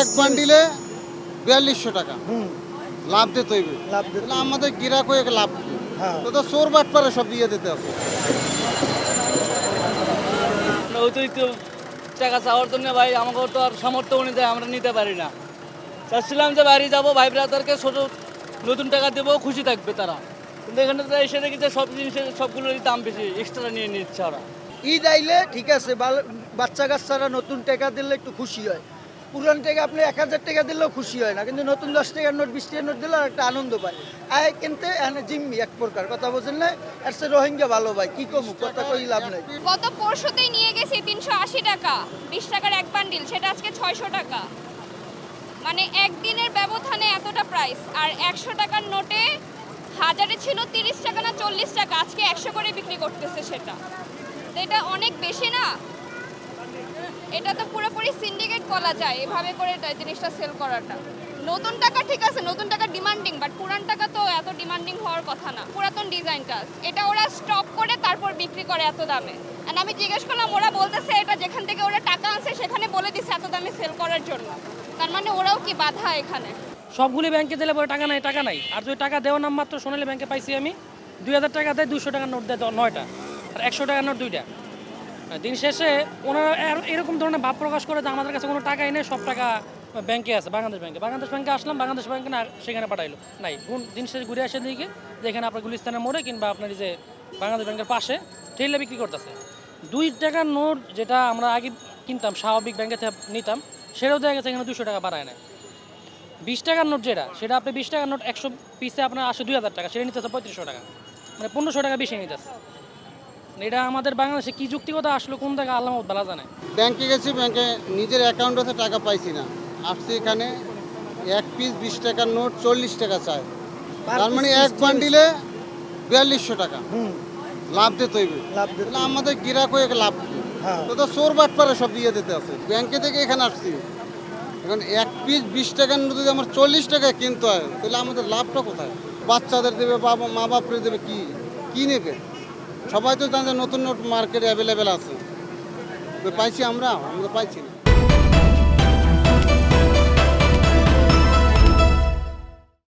এক বান্ডিলে 4200 টাকা হুম লাভ দিতে হইবে। লাভ দিতে তাহলে আমাদের গিরাক হয়ে লাভ কি? হ্যাঁ তো চোর বাটপারে সব দিয়ে দিতে হবে। অতিরিক্ত টাকা চাওয়ার জন্য ভাই আমাকে তো আর সামর্থ্য অনুযায়ী আমরা নিতে পারি না। চাচ্ছিলাম যে বাড়ি যাবো, ভাই ব্রাদারকে ছোট নতুন টাকা দেবো, খুশি থাকবে তারা। কিন্তু এখানে তো এসে দেখি যে সব জিনিসের সবগুলোরই দাম বেশি, এক্সট্রা নিয়ে নিচ্ছে ওরা। ঈদ আইলে ঠিক আছে বাচ্চা কাচ্চারা নতুন টাকা দিলে একটু খুশি হয়। পুরান টাকা আপনি 1000 টাকা দিলেও খুশি হয় না, কিন্তু নতুন 10 টাকার নোট 20 টাকার নোট দিলে আর একটা আনন্দ পায়। আয় কিনতে এনে জিম্মি এক প্রকার কথা বলছেন না, আর সে রোহিঙ্গা ভালো ভাই কি কমু কথা কই লাভ নাই। গত পরশুতেই নিয়ে গেছি 380 টাকা 20 টাকার এক বান্ডিল, সেটা আজকে 600 টাকা। মানে একদিনের ব্যবধানে এতটা প্রাইস। আর 100 টাকার নোটে হাজারে ছিল 30 টাকা না 40 টাকা, আজকে 100 করে বিক্রি করতেছে সেটা। তো এটা অনেক বেশি না? এটা তো পুরোপুরি সিন্ডিকেট বলা যায়, এভাবে করে জিনিসটা সেল করাটা। নতুন টাকা ঠিক আছে, নতুন টাকা ডিমান্ডিং, বাট পুরান টাকা তো এত ডিমান্ডিং হওয়ার কথা না। পুরাতন ডিজাইনটা এটা ওরা স্টক করে তারপর বিক্রি করে এত দামে। এন্ড আমি জিজ্ঞেস করলাম, ওরা বলতেছে এটা যেখান থেকে ওরা টাকা আনছে সেখানে বলে দিচ্ছে এত দামে সেল করার জন্য। তার মানে ওরাও কি বাধা এখানে? সবগুলি ব্যাংকে দিলে পরে টাকা নাই। আর যদি টাকা দেওয়ার নাম মাত্র সোনালী ব্যাংকে পাইছি আমি 2000 টাকা দেয়, 200 টাকার নোট দেয় 9টা, আর 100 টাকার নোট 2টা। দিন শেষে ওনারা এরকম ধরনের ভাব প্রকাশ করে যে আমাদের কাছে কোনো টাকাই নেই, সব টাকা ব্যাংকে আছে, বাংলাদেশ ব্যাংকে আসলাম, বাংলাদেশ ব্যাংকে না সেখানে পাঠাইলো নাই। দিন শেষে ঘুরে আসে দিকে যেখানে আপনার গুলিস্তানের মোড়ে কিংবা আপনার যে বাংলাদেশ ব্যাংকের পাশে ঠেলে বিক্রি করতেছে। 2 টাকার নোট যেটা আমরা আগে কিনতাম স্বাভাবিক ব্যাংকে থেকে নিতাম, সেটাও দেখা গেছে এখানে 200 টাকা বাড়ায় নেয়। 20 টাকার নোট সেটা আপনি 20 টাকার নোট 100 পিসে আপনার আসে 2000 টাকা, সেটা নিতেছে 3500 টাকা, মানে 1500 টাকা বেশি নিতেছে। এটা আমাদের বাংলাদেশে কি যুক্তিকতা আসলো কোন জায়গায় আল্লাহ বালা জানে। ব্যাংকে গেছি, ব্যাংকে নিজের অ্যাকাউন্টে টাকা পাইছি না, আসছি এখানে এক পিস 20 টাকার নোট 40 টাকা চায়। তার মানে এক বান্ডিলে 4200 টাকা হুম লাভ দিতে হইবে। লাভ দিতে তাহলে আমাদের গিরাক হয়ে লাভ কি? হ্যাঁ তো চোর বাটপারে সব দিয়ে দিতে আছে। ব্যাংকে থেকে এখানে আসছি, এখন এক পিস 20 টাকার নোট যদি আমার 40 টাকায় কিনতে হয়, তাহলে আমাদের লাভটা কোথায়? বাচ্চাদের দেবে, মা বাপরে দেবে, কি নেবে? সবাই তো জানে নতুন নোট মার্কেটে অ্যাভেলেবেল আছে, পাইছি আমরা পাইছি না।